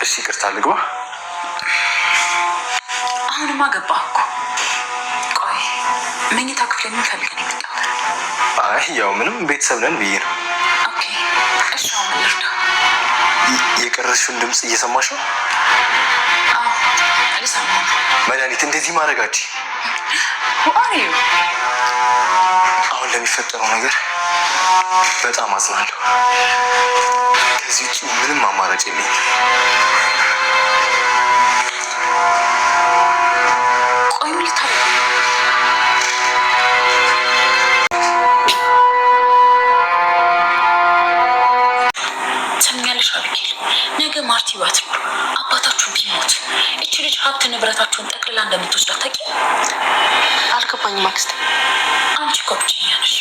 እሺ ይቅርታ ልግባ። አሁንማ ገባህ እኮ። ቆይ መኝታ ክፍል ምን ፈልገን የመጣው? አይ ያው ምንም ቤተሰብ ነን ብዬ ነው። ኦኬ እሺ አሁን ልርዳ። የቀረሽውን ድምፅ እየሰማሽ ነው? አዎ እየሰማሁ ነው። መድኃኒት እንደዚህ ማድረጋች ዋሪዩ አሁን ለሚፈጠረው ነገር በጣም አዝናለሁ። ከዚህ ውጭ ምንም አማራጭ የለኝም። ቆይ ምን ልታደርግ? ትሰሚኛለሽ አቢጌል፣ ነገ ማርቲ ባትኖር አባታችሁ ቢሞት እቺ ልጅ ሀብት ንብረታችሁን ጠቅልላ እንደምትወስድ አታውቂም? አልገባኝም አክስቴ። አንቺ እኮ ብቸኛ ነሽ።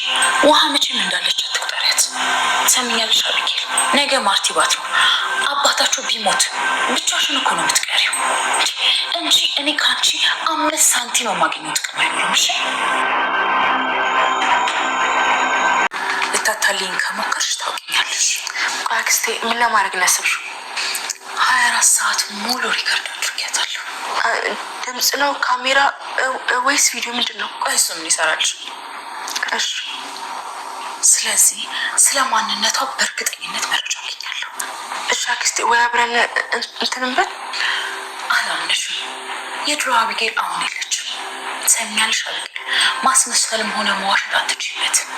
ውሃ መቼም እንዳለች አትቁጠሪያት። ትሰሚኛለሽ አቢጌል፣ ነገ ማርቲ ባትኖር አባታችሁ ቢሞት ብቻሽን እኮ ነው የምትቀሪው እንጂ እኔ ከአንቺ 5 ሳንቲም ነው የማገኘው ጥቅም አይኖርም። እሺ ልታታልኝ ከሞከርሽ ታውቂኛለሽ። አክስቴ ምን ለማድረግ ነው ያሰብሽው? 24 ሰዓት ሙሉ ሪከርድ አድርጌያታለሁ። ድምፅ ነው ካሜራ ወይስ ቪዲዮ? ምንድን ነው? ቆይ እሱ ምን ይሰራልሽ? እሺ ስለዚህ ስለ ማንነቷ በእርግጠኝነት መረጃ አገኛለሁ። እሺ አክስቴ ወይ አብረን እንትንበት። አላምንሽም። የድሮ አቢጌል አሁን የለችም። ትሰሚያለሽ አቢጌል፣ ማስመሰልም ሆነ መዋሸት አትችይበትም።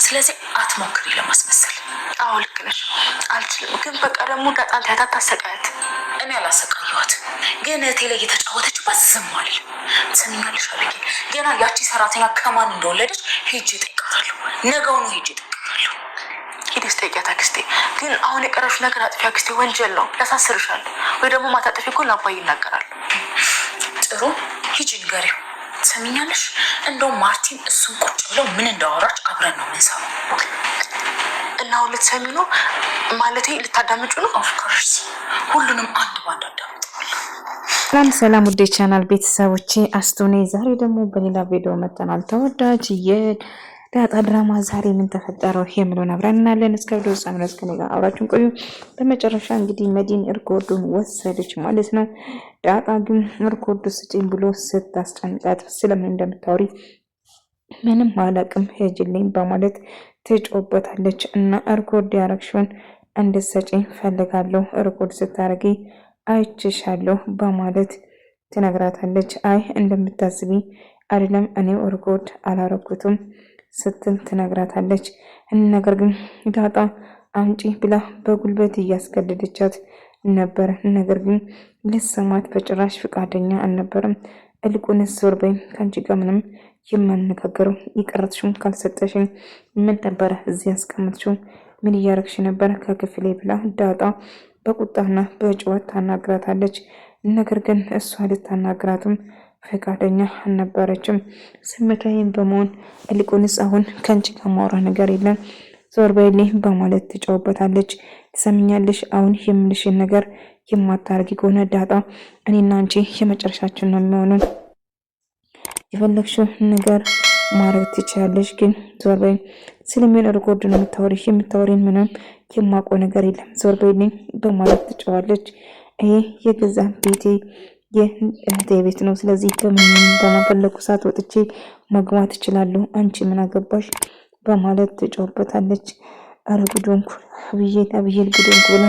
ስለዚህ አትሞክሪ ለማስመሰል። አዎ ልክ ነሽ፣ አልችልም። ግን በቃ ደግሞ ዳጣን ታያት ታሰቃያት። እኔ አላሰቃየኋት፣ ግን እህቴ ላይ የተጫወተችባት ዝም አልልም። ትሰሚኛለሽ አቢጌል፣ ገና ያቺ ሰራተኛ ከማን እንደወለደች ሄጄ እጠይቃታለሁ። ነገውኑ ሄጄ እጠይቃታለሁ። ሂደሽ ጠይቂያት አክስቴ። ግን አሁን የቀረሽ ነገር አጥፊ አክስቴ፣ ወንጀል ነው፣ ያሳስርሻል። ወይ ደግሞ ማታጠፊ እኮ ለአባዬ ይናገራል። ጥሩ ሂጂ ንገሪው። ትሰሚኛለሽ? እንደውም ማርቲን እሱን ቁጭ ብለው ምን እንዳወራች አብረን ነው የምንሰማው። እና አሁን ልትሰሚ ነው ማለቴ? ልታዳምጩ ነው? ኦፍኮርስ ሁሉንም አንድ ባንድ አዳምጠዋለሁ። ሰላም ውዴ ቻናል ቤተሰቦቼ፣ አስቶኔ ዛሬ ደግሞ በሌላ ቪዲዮ መጥተናል። ተወዳጅ የዳጣ ድራማ ዛሬ ምን ተፈጠረው የሚለውን አብረን እናያለን። እስከ ቪዲዮ ሳምረስ ከኔ ጋር አብራችሁን ቆዩ። በመጨረሻ እንግዲህ መዲን ሪኮርዱን ወሰደች ማለት ነው። ዳጣ ግን ሪኮርዱ ስጪኝ ብሎ ስታስጨንቃት ስለምን እንደምታወሪ ምንም አላቅም ሄጅልኝ በማለት ትጮበታለች። እና ሪኮርድ ያረግሽውን እንድትሰጪኝ ፈልጋለሁ፣ ሪኮርድ ስታረጊ አይችሻለሁ በማለት ትነግራታለች። አይ እንደምታስቢ አይደለም፣ እኔው ሪኮርድ አላረኩትም ስትል ትነግራታለች። ነገር ግን ዳጣ አምጪ ብላ በጉልበት እያስገደደቻት ነበር። ነገር ግን ልሰማት በጭራሽ ፍቃደኛ አልነበረም። እልቁንስ ዞር በይ፣ ከአንቺ ጋር ምንም የማነጋገረው የቀረጥሽውን ካልሰጠሽኝ ምን ነበረ እዚህ ያስቀምጥሽው? ምን እያረግሽ ነበር ከክፍሌ ብላ ዳጣ በቁጣና በጭወት ታናግራታለች። ነገር ግን እሷ ልታናግራትም ፈቃደኛ አልነበረችም። ስሜታዊም በመሆን እልቁንስ አሁን ከአንቺ ጋር ማውራ ነገር የለም ዞር በይልኝ በማለት ትጫወበታለች። ትሰምኛለሽ? አሁን የምልሽን ነገር የማታርጊ ከሆነ ዳጣ እኔና አንቺ የመጨረሻችን ነው የሚሆነው። የፈለግሽው ነገር ማድረግ ትችያለሽ፣ ግን ዞር በይ። ስለምን ሪኮርድ ነው የምታወሪን? ምንም የማውቀው ነገር የለም ዞር በይልኝ በማለት ትጫዋለች። ይሄ የገዛ ቤቴ የእህቴ ቤት ነው። ስለዚህ በምንም በማፈለኩ ሰዓት ወጥቼ መግባት እችላለሁ። አንቺ ምን አገባሽ በማለት ትጫወበታለች። አረ ጉዶንኩ አብዬል ጉዶንኩ ብላ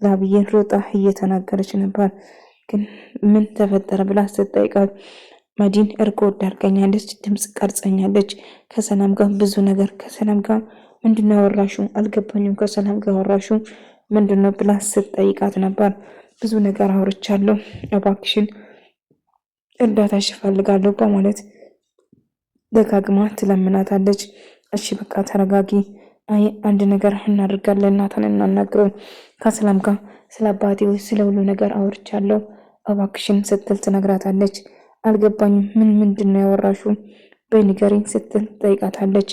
ለአብዬል ሮጣ እየተናገረች ነበር። ግን ምን ተፈጠረ ብላ ስትጠይቃት መዲን ሪኮርድ አድርገኛለች፣ ድምፅ ቀርጸኛለች፣ ከሰላም ጋር ብዙ ነገር ከሰላም ጋር ምንድነው ያወራሽው? አልገባኝም። ከሰላም ጋር ያወራሽው ምንድነው ብላ ስትጠይቃት ነበር። ብዙ ነገር አውርቻለሁ፣ እባክሽን እርዳታሽ እፈልጋለሁ በማለት ደጋግማ ትለምናታለች። እሺ በቃ ተረጋጊ፣ አይ አንድ ነገር እናደርጋለን፣ እናታን እናናግረው፣ ከሰላም ጋር ስለ አባቴ ወይ ስለ ሁሉ ነገር አውርቻለሁ እባክሽን ስትል ትነግራታለች። አልገባኝም፣ ምንድነው ያወራሽው በንገሪኝ ስትል ጠይቃታለች።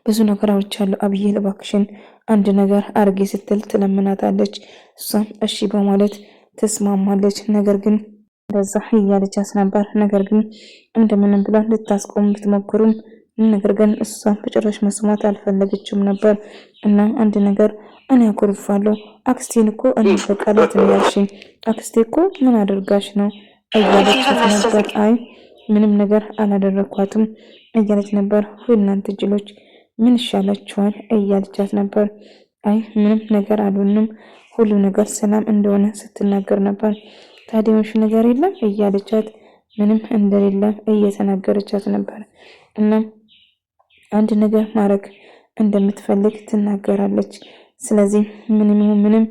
ብዙ ነገር አውርቻለሁ አብዬል እባክሽን አንድ ነገር አርጌ ስትል ትለምናታለች። እሷም እሺ በማለት ትስማማለች። ነገር ግን እንደዛ እያለቻት ነበር። ነገር ግን እንደምንም ብላ ልታስቆም ብትሞክሩም ነገር ግን እሷ በጭራሽ መስማት አልፈለገችም ነበር። እና አንድ ነገር እኔ አኮርፋለሁ። አክስቴን እኮ እኔ በቃላት ነው ያልሽኝ። አክስቴ እኮ ምን አደርጋሽ ነው እያለቻት ነበር። አይ ምንም ነገር አላደረኳትም እያለች ነበር። እናንተ ጅሎች ምን ይሻላችኋል እያለቻት ነበር። አይ ምንም ነገር አልሆንም፣ ሁሉ ነገር ሰላም እንደሆነ ስትናገር ነበር። ታዲያሽ ነገር የለም እያለቻት ምንም እንደሌለ እየተናገረቻት ነበር። እና አንድ ነገር ማድረግ እንደምትፈልግ ትናገራለች። ስለዚህ ምንም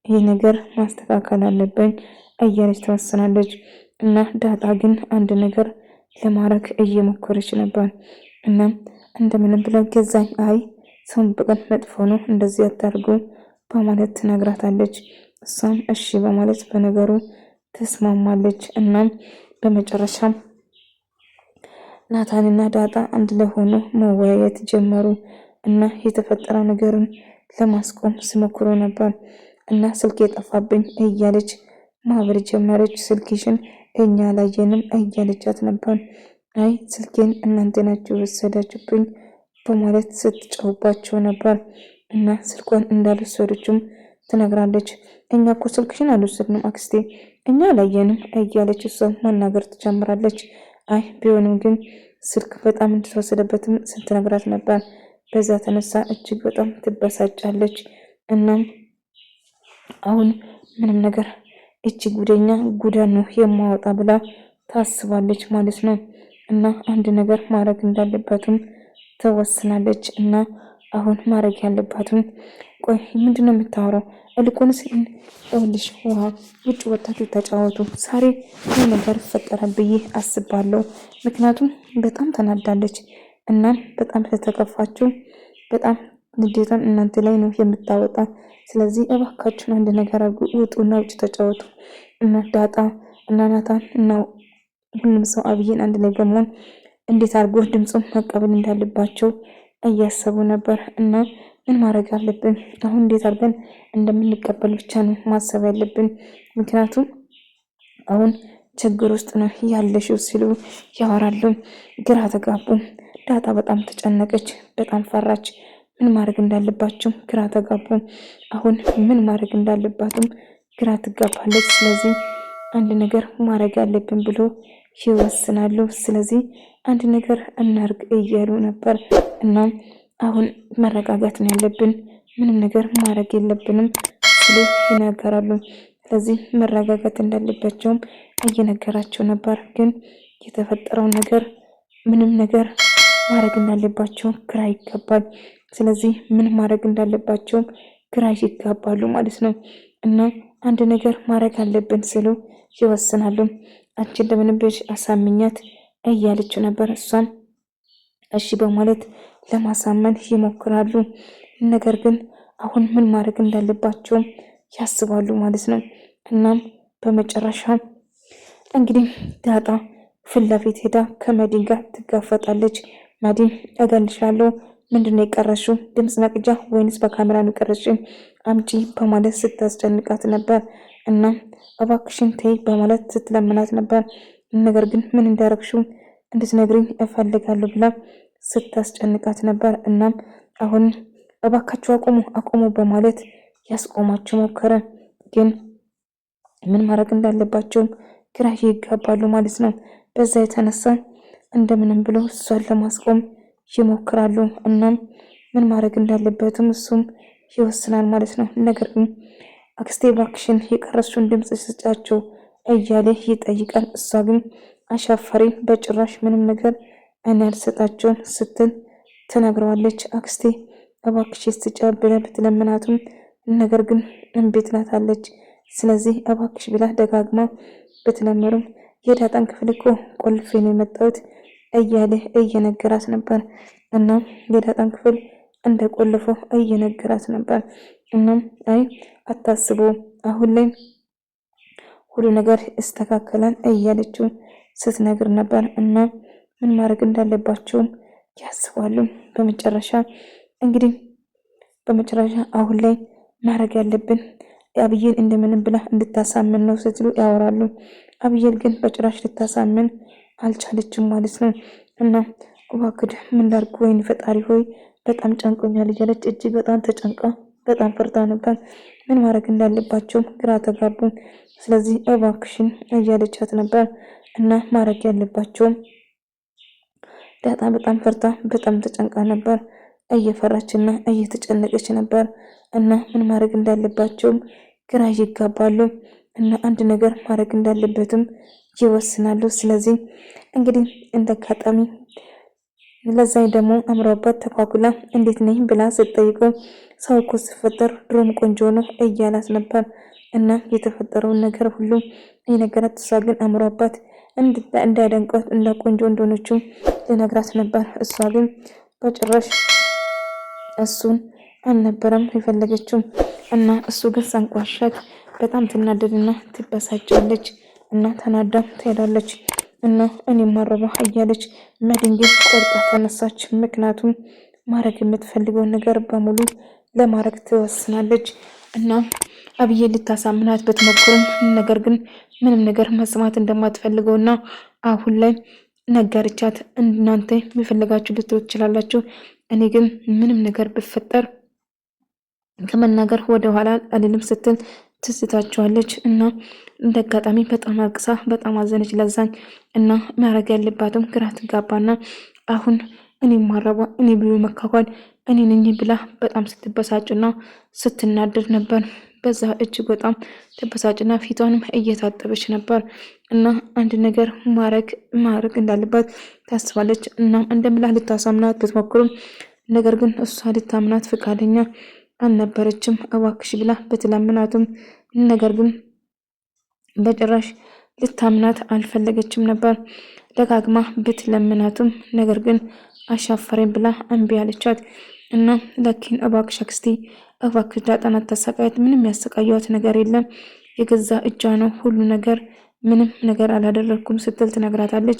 ይሄ ነገር ማስተካከል አለብኝ እያለች ተወስናለች። እና ዳጣ ግን አንድ ነገር ለማድረግ እየሞከረች ነበር። እና እንደምንም ብላ ገዛኝ አይ ሰውን በቀን መጥፎ ነው እንደዚህ አታርጉ በማለት ትነግራታለች። እሷም እሺ በማለት በነገሩ ተስማማለች። እናም በመጨረሻም ናታንና ዳጣ አንድ ላይ ሆኖ መወያየት ጀመሩ እና የተፈጠረው ነገርን ለማስቆም ሲሞክሩ ነበር። እና ስልክ የጠፋብኝ እያለች ማህበር ጀመረች። ስልክሽን እኛ ላየንም እያለቻት ነበር። አይ ስልኬን እናንተ ናችሁ ወሰዳችሁብኝ በማለት ስትጨውባቸው ነበር። እና ስልኳን እንዳልወሰደችም ትነግራለች። እኛ እኮ ስልክሽን አልወሰድንም አክስቴ እኛ ላየንም እያለች እሷ መናገር ትጀምራለች። አይ ቢሆንም ግን ስልክ በጣም እንድትወሰደበትም ስትነግራት ነበር። በዛ ተነሳ እጅግ በጣም ትበሳጫለች። እናም አሁን ምንም ነገር እቺ ጉደኛ ጉዳን ነው የማወጣ ብላ ታስባለች ማለት ነው። እና አንድ ነገር ማድረግ እንዳለባትም ተወስናለች። እና አሁን ማድረግ ያለባትም ቆይ ምንድነው የምታወራው? እልቁንስ ይኸውልሽ ውሃ ውጭ ወጣችሁ ተጫወቱ። ዛሬ ይህ ነገር ይፈጠራል ብዬ አስባለሁ። ምክንያቱም በጣም ተናዳለች። እናም በጣም ስለተከፋችሁ በጣም ንዴቷን እናንተ ላይ ነው የምታወጣ። ስለዚህ እባካችሁን አንድ ነገር አድርጉ፣ ውጡና ውጭ ተጫወቱ። እና ዳጣ እና ናታን እና ሁሉም ሰው አብይን አንድ ላይ በመሆን እንዴት አድርጎ ድምፁን መቀበል እንዳለባቸው እያሰቡ ነበር። እና ምን ማድረግ አለብን አሁን? እንዴት አድርገን እንደምንቀበል ብቻ ነው ማሰብ ያለብን። ምክንያቱም አሁን ችግር ውስጥ ነው ያለሽው ሲሉ ያወራሉ። ግራ ተጋቡ። ዳጣ በጣም ተጨነቀች፣ በጣም ፈራች። ምን ማድረግ እንዳለባቸው ግራ ተጋቡ። አሁን ምን ማድረግ እንዳለባትም ግራ ትጋባለች። ስለዚህ አንድ ነገር ማድረግ አለብን ብሎ ይወስናሉ። ስለዚህ አንድ ነገር እናርግ እያሉ ነበር። እናም አሁን መረጋጋት ነው ያለብን፣ ምንም ነገር ማድረግ የለብንም ሲሉ ይናገራሉ። ስለዚህ መረጋጋት እንዳለባቸውም እየነገራቸው ነበር። ግን የተፈጠረው ነገር ምንም ነገር ማድረግ እንዳለባቸው ግራ ይጋባል። ስለዚህ ምን ማድረግ እንዳለባቸው ግራ ይጋባሉ ማለት ነው። እና አንድ ነገር ማድረግ አለብን ሲሉ ይወስናሉ። አንቺ እንደምንም ብለሽ አሳምኛት እያለችው ነበር። እሷም እሺ በማለት ለማሳመን ይሞክራሉ። ነገር ግን አሁን ምን ማድረግ እንዳለባቸው ያስባሉ ማለት ነው። እናም በመጨረሻ እንግዲህ ዳጣ ፊት ለፊት ሄዳ ከመዲን ጋር ትጋፈጣለች። መዲን እገልሻለሁ፣ ምንድነው የቀረሽው? ድምፅ መቅጃ ወይንስ በካሜራ ነው የቀረሽኝ? አምጪ በማለት ስታስጨንቃት ነበር። እና እባክሽን ተይ በማለት ስትለምናት ነበር። ነገር ግን ምን እንዳረግሽው እንድትነግሪኝ እፈልጋለሁ ብላ ስታስጨንቃት ነበር። እናም አሁን እባካችሁ አቁሙ በማለት ያስቆማቸው ሞከረ። ግን ምን ማድረግ እንዳለባቸው ግራ ይጋባሉ ማለት ነው። በዛ የተነሳ እንደምንም ብለው እሷን ለማስቆም ይሞክራሉ። እናም ምን ማድረግ እንዳለበትም እሱም ይወስናል ማለት ነው። ነገር ግን አክስቴ እባክሽን የቀረሱን ድምፅ ስጫቸው እያለ ይጠይቃል። እሷ ግን አሻፈሪ በጭራሽ ምንም ነገር እኔ አልሰጣቸውም ስትል ትነግረዋለች። አክስቴ እባክሽ ስጫ ብላ ብትለምናትም ነገር ግን እምቢ ትላታለች። ስለዚህ እባክሽ ብላ ደጋግማ ብትለምርም የዳጣን ክፍል እኮ ቆልፌ ነው የመጣሁት እያለ እየነገራት ነበር። እና የዳጣን ክፍል እንደ ቆልፈው እየነገራት ነበር። እናም አይ አታስቡ፣ አሁን ላይ ሁሉ ነገር ይስተካከላል እያለችው ስትነግር ነበር። እና ምን ማድረግ እንዳለባቸውም ያስባሉ። በመጨረሻ አሁን ላይ ማድረግ ያለብን አብዬን እንደምንም ብላ እንድታሳምን ነው ስትሉ ያወራሉ። አብዬን ግን በጭራሽ ልታሳምን አልቻለችም ማለት ነው። እና እባክህ ምን ላድርግ ወይን ፈጣሪ ሆይ በጣም ጨንቆኛል እያለች እጅግ በጣም ተጨንቃ በጣም ፈርታ ነበር። ምን ማድረግ እንዳለባቸው ግራ ተጋቡ። ስለዚህ እባክሽን እያለቻት ነበር እና ማድረግ ያለባቸው ዳጣ በጣም ፈርታ በጣም ተጨንቃ ነበር። እየፈራችና እየተጨነቀች ነበር እና ምን ማድረግ እንዳለባቸውም ግራ ይጋባሉ እና አንድ ነገር ማድረግ እንዳለበትም ይወስናሉ። ስለዚህ እንግዲህ እንደ አጋጣሚ ለዛኝ ደግሞ አምሮባት ተኳኩላ እንዴት ነኝ ብላ ስትጠይቀው ሰው እኮ ሲፈጠር ድሮም ቆንጆ ነው እያላት ነበር እና የተፈጠረውን ነገር ሁሉ የነገራት እሷ ግን አምሮባት እንዳደንቋት እንደ ቆንጆ እንደሆነችው ልነግራት ነበር። እሷ ግን በጭራሽ እሱን አልነበረም የፈለገችው እና እሱ ግን ሳንቋሻት በጣም ትናደድና ትበሳጫለች እና ተናዳ ትሄዳለች እና እኔ ማረባ እያለች መድንግል ቆርጣ ተነሳች። ምክንያቱም ማድረግ የምትፈልገው ነገር በሙሉ ለማድረግ ትወስናለች እና አብዬ ልታሳምናት ብትሞክርም ነገር ግን ምንም ነገር መስማት እንደማትፈልገውና አሁን ላይ ነገርቻት። እናንተ የሚፈልጋችሁ ልትሉ ትችላላችሁ፣ እኔ ግን ምንም ነገር ብፈጠር ከመናገር ወደ ኋላ አልልም ስትል ትስታቸዋለች እና እንደ አጋጣሚ በጣም አልቅሳ በጣም አዘነች ለዛኝ እና ማድረግ ያለባትም ግራ ትጋባና አሁን እኔ ማረባ እኔ ብሎ መካኳል እኔ ነኝ ብላ በጣም ስትበሳጭና ስትናደድ ነበር። በዛ እጅግ በጣም ተበሳጭና ፊቷንም እየታጠበች ነበር እና አንድ ነገር ማድረግ እንዳለባት ታስባለች እና እንደምላ ልታሳምናት ብትሞክርም ነገር ግን እሷ ልታምናት ፈቃደኛ አልነበረችም። እባክሽ ብላ ብትለምናትም ነገር ግን በጭራሽ ልታምናት አልፈለገችም ነበር። ደጋግማ ብትለምናትም ነገር ግን አሻፈረኝ ብላ እምቢ አለቻት እና ለኪን እባክሽ አክስቴ እባክሽ ዳጣን አታሰቃያት፣ ምንም ያሰቃየዋት ነገር የለም የገዛ እጇ ነው ሁሉ ነገር ምንም ነገር አላደረኩም ስትል ትነግራታለች።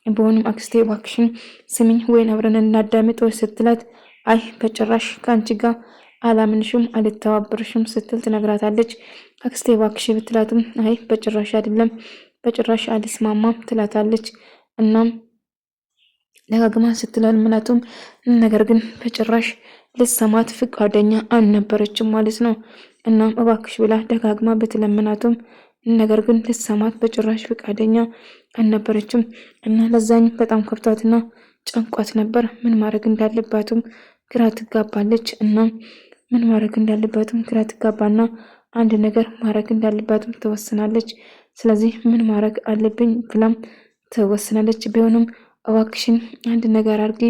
በሆኑም አክስቴ እባክሽን ስሚኝ ወይን አብረን እናዳምጥ ስትላት አይ በጭራሽ ከአንቺ ጋር አላምንሽም አልተባበርሽም ስትል ትነግራታለች። አክስቴ እባክሽ ብትላትም አይ በጭራሽ አይደለም በጭራሽ አልስማማም ትላታለች። እናም ደጋግማ ስትለምናትም ነገር ግን በጭራሽ ልሰማት ፈቃደኛ አልነበረችም ማለት ነው። እናም እባክሽ ብላ ደጋግማ ብትለምናትም ነገር ግን ልሰማት በጭራሽ ፈቃደኛ አልነበረችም እና ለዛኝ በጣም ከብቷትና ጨንቋት ነበር። ምን ማድረግ እንዳለባትም ግራ ትጋባለች እና ምን ማድረግ እንዳለባትም ግራ ትጋባና አንድ ነገር ማድረግ እንዳለባትም ትወስናለች። ስለዚህ ምን ማድረግ አለብኝ ብላም ትወስናለች። ቢሆንም እባክሽን አንድ ነገር አድርጊ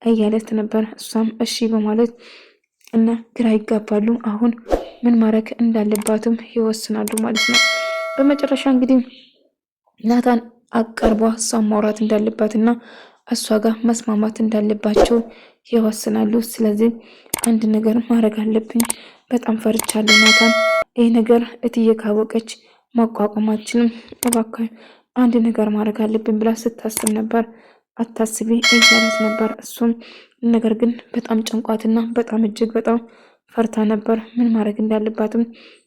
እያለት ነበር። እሷም እሺ በማለት እና ግራ ይጋባሉ። አሁን ምን ማድረግ እንዳለባትም ይወስናሉ ማለት ነው። በመጨረሻ እንግዲህ ናታን አቀርቧ እሷን ማውራት እንዳለባትና እሷ ጋር መስማማት እንዳለባቸው ይወስናሉ። ስለዚህ አንድ ነገር ማድረግ አለብኝ፣ በጣም ፈርቻለሁ ናታን፣ ይህ ነገር እትዬ ካወቀች ማቋቋማችንም እባክህ አንድ ነገር ማድረግ አለብኝ ብላ ስታስብ ነበር። አታስቢ እያለት ነበር እሱም ነገር ግን በጣም ጨንቋትና በጣም እጅግ በጣም ፈርታ ነበር። ምን ማድረግ እንዳለባትም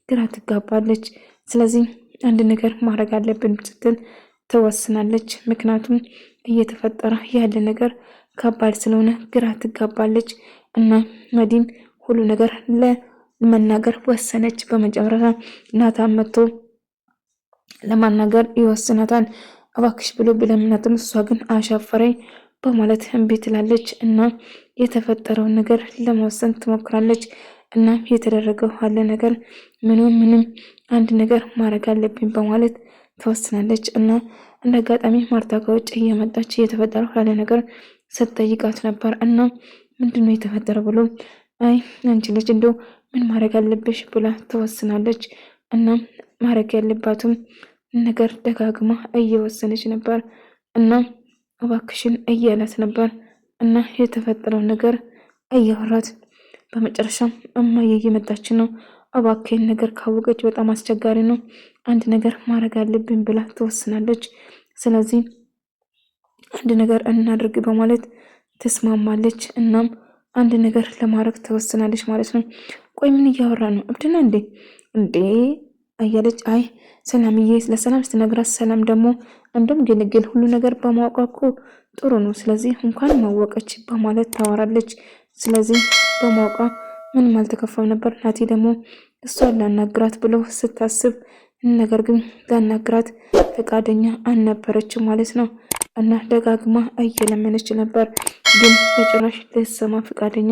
ግራ ትጋባለች። ስለዚህ አንድ ነገር ማድረግ አለብን ስትል ትወስናለች። ምክንያቱም እየተፈጠረ ያለ ነገር ከባድ ስለሆነ ግራ ትጋባለች እና መዲን ሁሉ ነገር ለመናገር ወሰነች። በመጨረሻ ናታን መጥቶ ለማናገር ይወስናታል። እባክሽ ብሎ ብለምናትም እሷ ግን አሻፈረኝ በማለት እምቢ ትላለች እና የተፈጠረውን ነገር ለመወሰን ትሞክራለች። እና የተደረገው ያለ ነገር ምንም አንድ ነገር ማድረግ አለብኝ በማለት ትወስናለች። እና እንደ አጋጣሚ ማርታ ከውጭ እየመጣች የተፈጠረው ያለ ነገር ስትጠይቃት ነበር። እና ምንድነው የተፈጠረው ብሎ አይ አንቺ ልጅ እንደው ምን ማድረግ አለብሽ ብላ ትወስናለች። እና ማድረግ ያለባትም ነገር ደጋግማ እየወሰነች ነበር እና እባክሽን እያላት ነበር እና የተፈጠረው ነገር እያወራት በመጨረሻም እማዬ እየመጣች ነው፣ እባክህን ነገር ካወቀች በጣም አስቸጋሪ ነው፣ አንድ ነገር ማድረግ አለብን ብላ ትወስናለች። ስለዚህ አንድ ነገር እናድርግ በማለት ትስማማለች። እናም አንድ ነገር ለማድረግ ትወስናለች ማለት ነው። ቆይ ምን እያወራ ነው? እብድና እንዴ እያለች አይ ሰላምዬ ለሰላም ስትነግራት ሰላም ደግሞ እንደም ግልግል ሁሉ ነገር በማወቋ እኮ ጥሩ ነው፣ ስለዚህ እንኳን ማወቀች በማለት ታወራለች። ስለዚህ በማወቋ ምንም አልተከፋም ነበር። ናቲ ደግሞ እሷን ላናግራት ብሎ ስታስብ ነገር ግን ላናግራት ፈቃደኛ አልነበረችም ማለት ነው። እና ደጋግማ እየለመነች ነበር፣ ግን በጭራሽ ልትሰማ ፈቃደኛ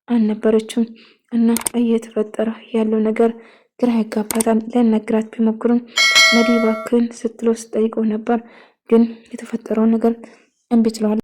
አልነበረችም። እና እየተፈጠረ ያለው ነገር ግራ ያጋባታል። ለነግራት ቢሞክርም መዲ እባክህን ስትለው ስጠይቀው ነበር፣ ግን የተፈጠረውን ነገር እምቢ ትለዋለች።